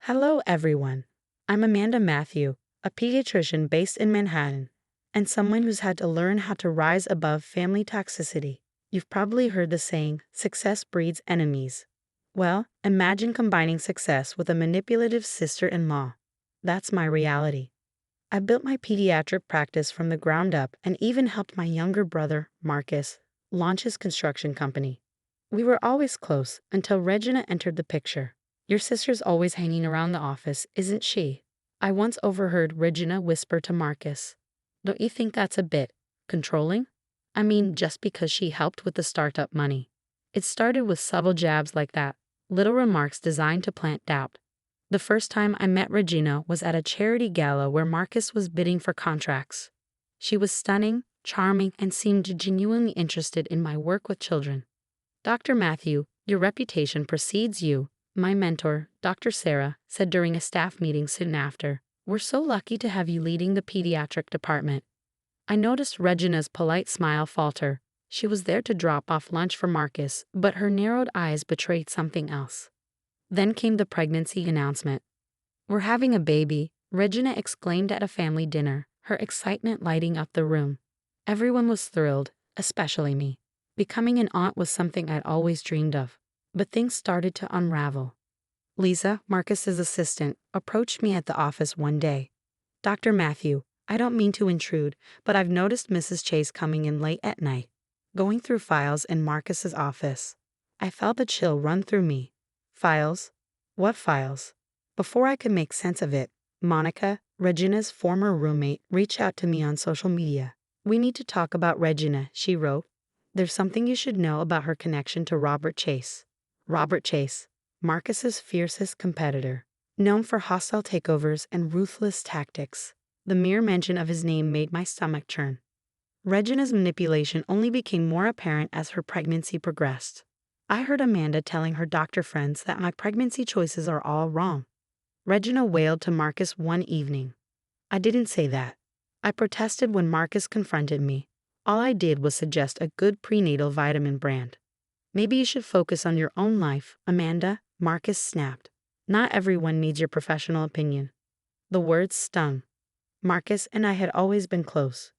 Hello, everyone. I'm Amanda Matthew, a pediatrician based in Manhattan, and someone who's had to learn how to rise above family toxicity. You've probably heard the saying, success breeds enemies. Well, imagine combining success with a manipulative sister-in-law. That's my reality. I built my pediatric practice from the ground up and even helped my younger brother, Marcus, launch his construction company. We were always close until Regina entered the picture. Your sister's always hanging around the office, isn't she? I once overheard Regina whisper to Marcus. Don't you think that's a bit controlling? I mean, just because she helped with the startup money. It started with subtle jabs like that, little remarks designed to plant doubt. The first time I met Regina was at a charity gala where Marcus was bidding for contracts. She was stunning, charming, and seemed genuinely interested in my work with children. Dr. Matthew, your reputation precedes you, my mentor, Dr. Sarah, said during a staff meeting soon after. We're so lucky to have you leading the pediatric department. I noticed Regina's polite smile falter. She was there to drop off lunch for Marcus, but her narrowed eyes betrayed something else. Then came the pregnancy announcement. We're having a baby, Regina exclaimed at a family dinner, her excitement lighting up the room. Everyone was thrilled, especially me. Becoming an aunt was something I'd always dreamed of. But things started to unravel. Lisa, Marcus's assistant, approached me at the office one day. Dr. Matthew, I don't mean to intrude, but I've noticed Mrs. Chase coming in late at night, going through files in Marcus's office. I felt a chill run through me. Files? What files? Before I could make sense of it, Monica, Regina's former roommate, reached out to me on social media. We need to talk about Regina, she wrote. There's something you should know about her connection to Robert Chase. Robert Chase, Marcus's fiercest competitor, known for hostile takeovers and ruthless tactics. The mere mention of his name made my stomach churn. Regina's manipulation only became more apparent as her pregnancy progressed. I heard Amanda telling her doctor friends that my pregnancy choices are all wrong. Regina wailed to Marcus one evening. I didn't say that. I protested when Marcus confronted me. All I did was suggest a good prenatal vitamin brand. Maybe you should focus on your own life, Amanda, Marcus snapped. Not everyone needs your professional opinion. The words stung. Marcus and I had always been close.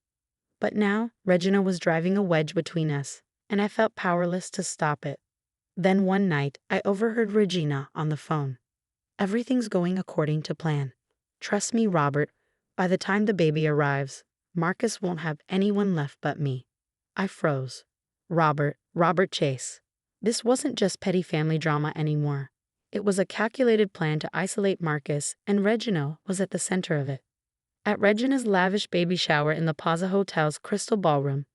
But now, Regina was driving a wedge between us, and I felt powerless to stop it. Then one night, I overheard Regina on the phone. Everything's going according to plan. Trust me, Robert, by the time the baby arrives, Marcus won't have anyone left but me. I froze. Robert Chase. This wasn't just petty family drama anymore. It was a calculated plan to isolate Marcus, and Regina was at the center of it. At Regina's lavish baby shower in the Plaza Hotel's Crystal Ballroom,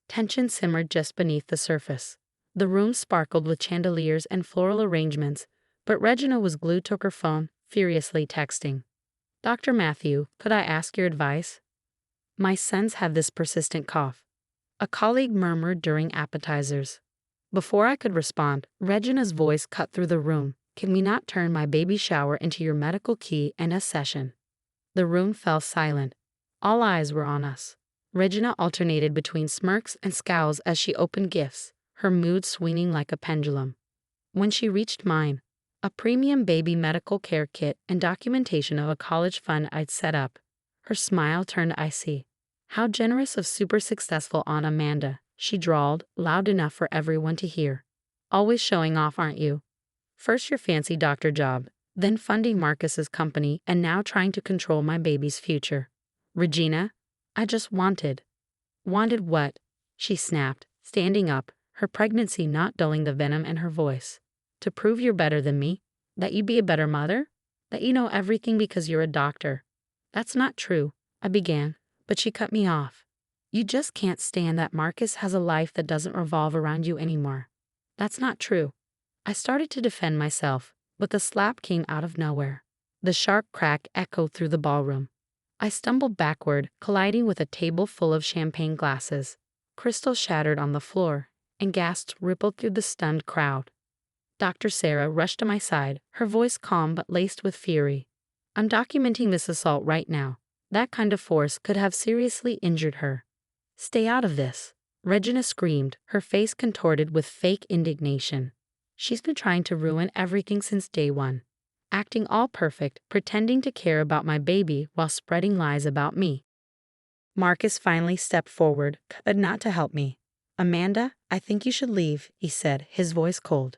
tension simmered just beneath the surface. The room sparkled with chandeliers and floral arrangements, but Regina was glued to her phone, furiously texting. Dr. Matthew, could I ask your advice? My sons have this persistent cough. A colleague murmured during appetizers. Before I could respond, Regina's voice cut through the room. Can we not turn my baby shower into your medical key and a session? The room fell silent. All eyes were on us. Regina alternated between smirks and scowls as she opened gifts, her mood swinging like a pendulum. When she reached mine, a premium baby medical care kit and documentation of a college fund I'd set up, her smile turned icy. How generous of super successful Aunt Amanda, she drawled, loud enough for everyone to hear. Always showing off, aren't you? First your fancy doctor job, then funding Marcus's company, and now trying to control my baby's future. Regina, I just wanted. Wanted what? She snapped, standing up, her pregnancy not dulling the venom in her voice. To prove you're better than me? That you'd be a better mother? That you know everything because you're a doctor? That's not true, I began, but she cut me off. You just can't stand that Marcus has a life that doesn't revolve around you anymore. That's not true. I started to defend myself, but the slap came out of nowhere. The sharp crack echoed through the ballroom. I stumbled backward, colliding with a table full of champagne glasses. Crystal shattered on the floor, and gasps rippled through the stunned crowd. Dr. Sarah rushed to my side, her voice calm but laced with fury. I'm documenting this assault right now. That kind of force could have seriously injured her. Stay out of this, Regina screamed, her face contorted with fake indignation. She's been trying to ruin everything since day one. acting all perfect, pretending to care about my baby while spreading lies about me. Marcus finally stepped forward, but not to help me. "Amanda, I think you should leave," he said, his voice cold.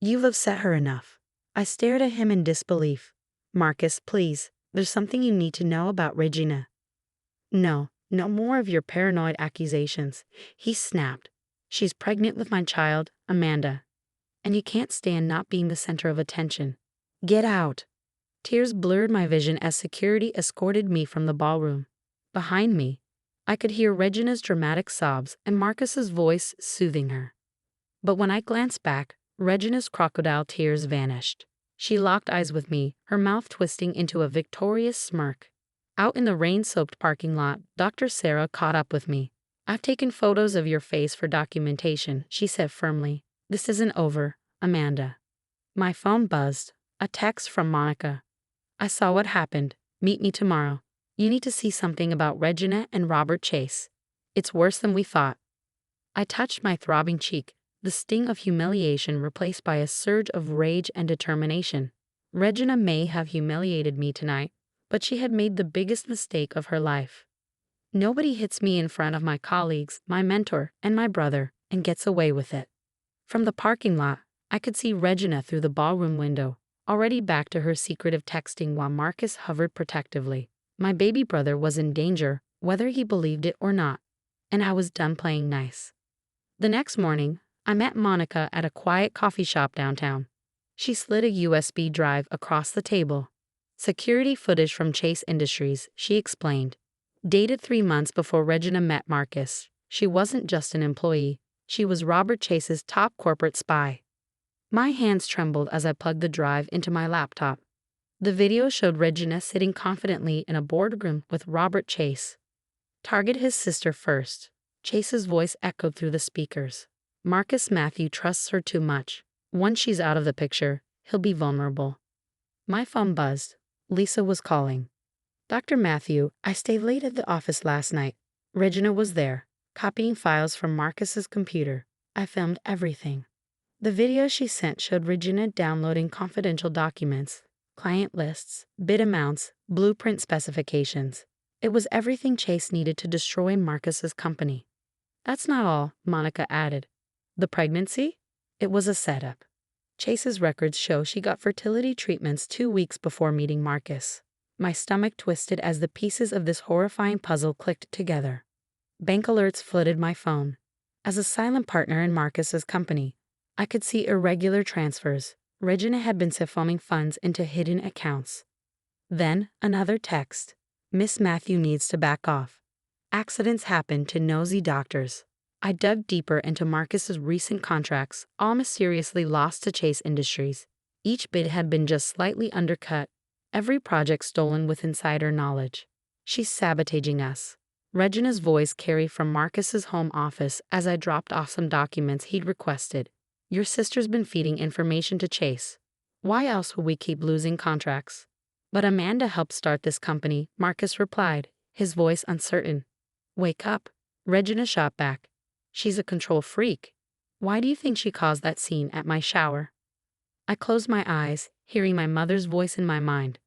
"You've upset her enough." I stared at him in disbelief. "Marcus, please, there's something you need to know about Regina." "No, no more of your paranoid accusations," he snapped. "She's pregnant with my child, Amanda. And you can't stand not being the center of attention. Get out." Tears blurred my vision as security escorted me from the ballroom. Behind me, I could hear Regina's dramatic sobs and Marcus's voice soothing her. But when I glanced back, Regina's crocodile tears vanished. She locked eyes with me, her mouth twisting into a victorious smirk. Out in the rain-soaked parking lot, Dr. Sarah caught up with me. "I've taken photos of your face for documentation," she said firmly. "This isn't over, Amanda." My phone buzzed. A text from Monica. "I saw what happened. Meet me tomorrow. You need to see something about Regina and Robert Chase. It's worse than we thought." I touched my throbbing cheek, the sting of humiliation replaced by a surge of rage and determination. Regina may have humiliated me tonight, but she had made the biggest mistake of her life. Nobody hits me in front of my colleagues, my mentor, and my brother, and gets away with it. From the parking lot, I could see Regina through the ballroom window, already back to her secretive texting while Marcus hovered protectively. My baby brother was in danger, whether he believed it or not, and I was done playing nice. The next morning, I met Monica at a quiet coffee shop downtown. She slid a USB drive across the table. "Security footage from Chase Industries," she explained. "Dated 3 months before Regina met Marcus. She wasn't just an employee, she was Robert Chase's top corporate spy." My hands trembled as I plugged the drive into my laptop. The video showed Regina sitting confidently in a boardroom with Robert Chase. "Target his sister first," Chase's voice echoed through the speakers. "Marcus Matthew trusts her too much. Once she's out of the picture, he'll be vulnerable." My phone buzzed. Lisa was calling. "Dr. Matthew, I stayed late at the office last night." Regina was there, copying files from Marcus's computer. "I filmed everything." The video she sent showed Regina downloading confidential documents, client lists, bid amounts, blueprint specifications. It was everything Chase needed to destroy Marcus's company. "That's not all," Monica added. "The pregnancy? It was a setup. Chase's records show she got fertility treatments 2 weeks before meeting Marcus." My stomach twisted as the pieces of this horrifying puzzle clicked together. Bank alerts flooded my phone. As a silent partner in Marcus's company, I could see irregular transfers. Regina had been siphoning funds into hidden accounts. Then, another text. "Miss Matthew needs to back off. Accidents happen to nosy doctors." I dug deeper into Marcus's recent contracts, all mysteriously lost to Chase Industries. Each bid had been just slightly undercut, every project stolen with insider knowledge. "She's sabotaging us." Regina's voice carried from Marcus's home office as I dropped off some documents he'd requested. "Your sister's been feeding information to Chase. Why else would we keep losing contracts?" "But Amanda helped start this company," Marcus replied, his voice uncertain. "Wake up," Regina shot back. "She's a control freak. Why do you think she caused that scene at my shower?" I closed my eyes, hearing my mother's voice in my mind.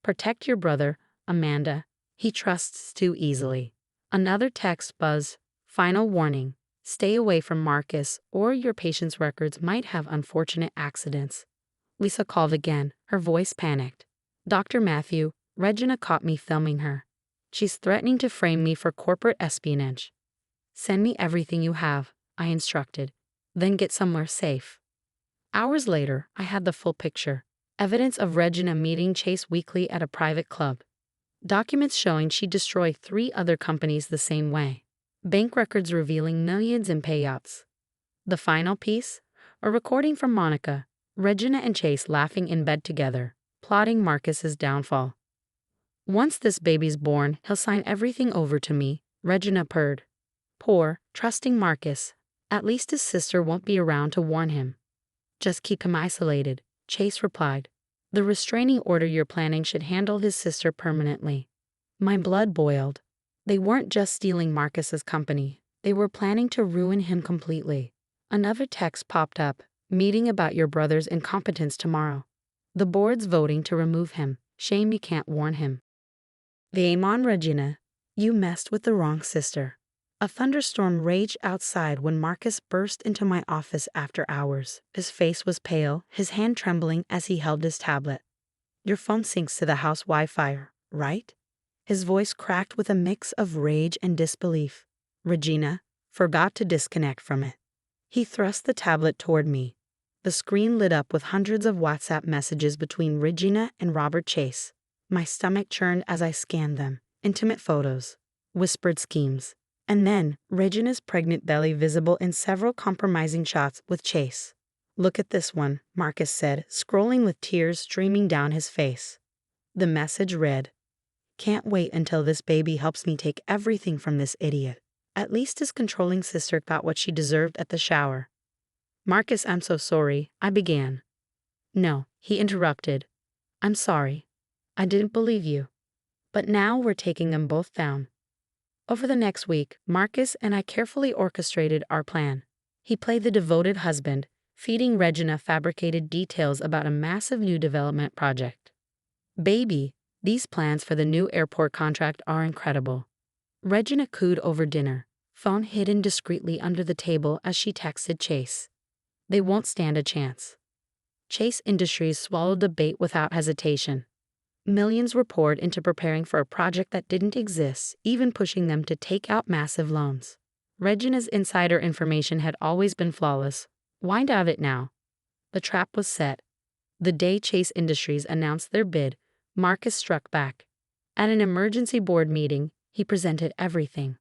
"Protect your brother, Amanda. He trusts too easily." Another text buzzed. "Final warning. Stay away from Marcus, or your patient's records might have unfortunate accidents." Lisa called again, her voice panicked. "Dr. Matthew, Regina caught me filming her. She's threatening to frame me for corporate espionage." "Send me everything you have," I instructed. "Then get somewhere safe." Hours later, I had the full picture. Evidence of Regina meeting Chase weekly at a private club. Documents showing she destroyed 3 other companies the same way. Bank records revealing millions in payouts. The final piece? A recording from Monica, Regina and Chase laughing in bed together, plotting Marcus's downfall. "Once this baby's born, he'll sign everything over to me," Regina purred. Poor, trusting Marcus. At least his sister won't be around to warn him. "Just keep him isolated," Chase replied. "The restraining order you're planning should handle his sister permanently." My blood boiled. They weren't just stealing Marcus's company. They were planning to ruin him completely. Another text popped up. "Meeting about your brother's incompetence tomorrow." The board's voting to remove him. Shame you can't warn him. The Amon Regina, you messed with the wrong sister. A thunderstorm raged outside when Marcus burst into my office after hours. His face was pale, his hand trembling as he held his tablet. Your phone syncs to the house Wi-Fi, right? His voice cracked with a mix of rage and disbelief. Regina forgot to disconnect from it. He thrust the tablet toward me. The screen lit up with hundreds of WhatsApp messages between Regina and Robert Chase. My stomach churned as I scanned them. Intimate photos, whispered schemes, and then Regina's pregnant belly visible in several compromising shots with Chase. Look at this one, Marcus said, scrolling with tears streaming down his face. The message read, "Can't wait until this baby helps me take everything from this idiot. At least his controlling sister got what she deserved at the shower." "Marcus, I'm so sorry," I began. "No," he interrupted. "I'm sorry. I didn't believe you. But now we're taking them both down." Over the next week, Marcus and I carefully orchestrated our plan. He played the devoted husband, feeding Regina fabricated details about a massive new development project. "Baby, these plans for the new airport contract are incredible." Regina cooed over dinner, phone hidden discreetly under the table as she texted Chase. "They won't stand a chance." Chase Industries swallowed the bait without hesitation. Millions were poured into preparing for a project that didn't exist, even pushing them to take out massive loans. Regina's insider information had always been flawless. Why doubt it now? The trap was set. The day Chase Industries announced their bid, Marcus struck back. At an emergency board meeting, he presented everything.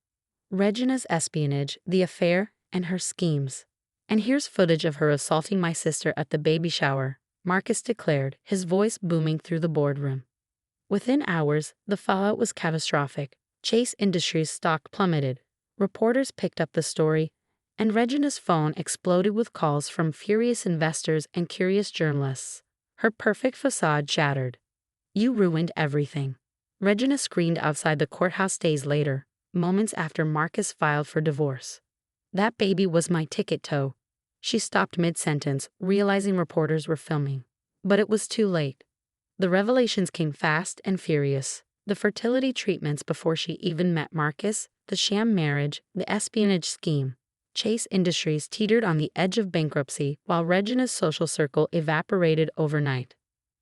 Regina's espionage, the affair, and her schemes. "And here's footage of her assaulting my sister at the baby shower," Marcus declared, his voice booming through the boardroom. Within hours, the fallout was catastrophic. Chase Industries' stock plummeted. Reporters picked up the story, and Regina's phone exploded with calls from furious investors and curious journalists. Her perfect facade shattered. "You ruined everything," Regina screamed outside the courthouse days later, moments after Marcus filed for divorce. "That baby was my ticket to." She stopped mid-sentence, realizing reporters were filming. But it was too late. The revelations came fast and furious. The fertility treatments before she even met Marcus, the sham marriage, the espionage scheme. Chase Industries teetered on the edge of bankruptcy while Regina's social circle evaporated overnight.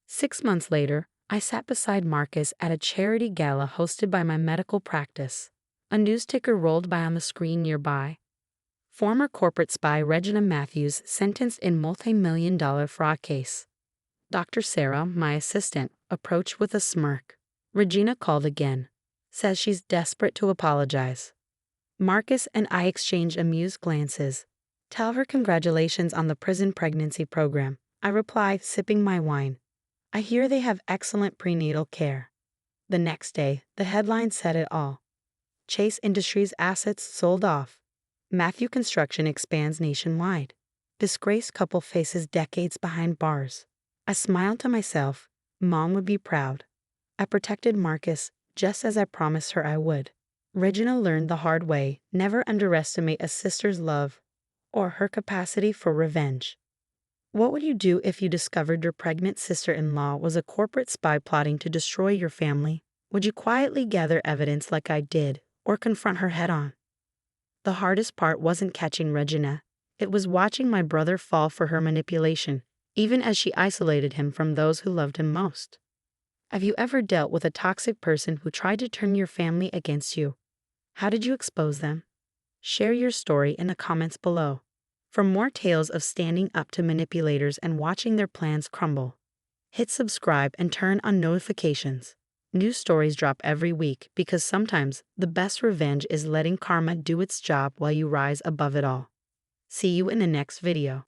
6 months later, I sat beside Marcus at a charity gala hosted by my medical practice. A news ticker rolled by on the screen nearby. Former corporate spy Regina Matthews sentenced in multi-million-dollar fraud case. Dr. Sarah, my assistant, approached with a smirk. Regina called again. Says she's desperate to apologize. Marcus and I exchanged amused glances. "Tell her congratulations on the prison pregnancy program," I replied, sipping my wine. "I hear they have excellent prenatal care." The next day, the headline said it all. Chase Industries assets sold off. Matthew Construction expands nationwide. Disgraced couple faces decades behind bars. I smiled to myself. Mom would be proud. I protected Marcus, just as I promised her I would. Regina learned the hard way, never underestimate a sister's love or her capacity for revenge. What would you do if you discovered your pregnant sister-in-law was a corporate spy plotting to destroy your family? Would you quietly gather evidence like I did, or confront her head-on? The hardest part wasn't catching Regina. It was watching my brother fall for her manipulation, even as she isolated him from those who loved him most. Have you ever dealt with a toxic person who tried to turn your family against you? How did you expose them? Share your story in the comments below. For more tales of standing up to manipulators and watching their plans crumble, hit subscribe and turn on notifications. New stories drop every week because sometimes the best revenge is letting karma do its job while you rise above it all. See you in the next video.